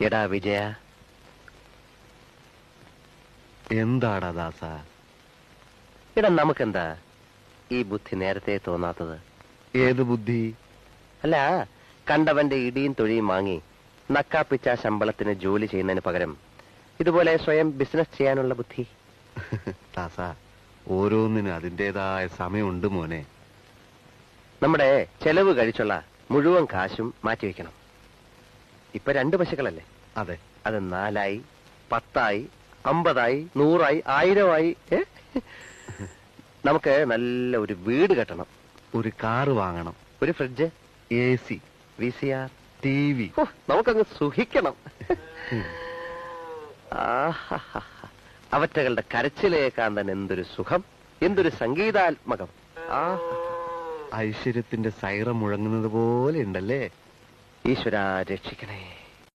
എടാ വിജയ, എന്താടാ ദാസ? എടാ നമുക്കെന്താ ഈ ബുദ്ധി നേരത്തെ തോന്നാത്തത്? ഏത് ബുദ്ധി? അല്ല, കണ്ടവന്റെ ഇടിയും തൊഴിയും വാങ്ങി നക്കാപ്പിച്ച ശമ്പളത്തിന് ജോലി ചെയ്യുന്നതിന് പകരം ഇതുപോലെ സ്വയം ബിസിനസ് ചെയ്യാനുള്ള ബുദ്ധി. ദാസ, ഓരോന്നിനും അതിൻ്റെതായ സമയമുണ്ട് മോനെ. നമ്മുടെ ചെലവ് കഴിച്ചുള്ള മുഴുവൻ കാശും മാറ്റിവെക്കണം. ഇപ്പൊ 2 പശുക്കളല്ലേ? അതെ. അത് 4 10 50 100 1000 നമുക്ക് നല്ല ഒരു വീട് കെട്ടണം, ഒരു കാറ് വാങ്ങണം, ഒരു ഫ്രിഡ്ജ്, AC, VCR, TV. നമുക്കങ്ങ് സുഖിക്കണം. അവറ്റകളുടെ കരച്ചിലേക്കാൻ തന്നെ എന്തൊരു സുഖം, എന്തൊരു സംഗീതാത്മകം. ഐശ്വര്യത്തിന്റെ സൈറം മുഴങ്ങുന്നത് പോലെ ഉണ്ടല്ലേ? ഈശ്വര രക്ഷിക്കണേ.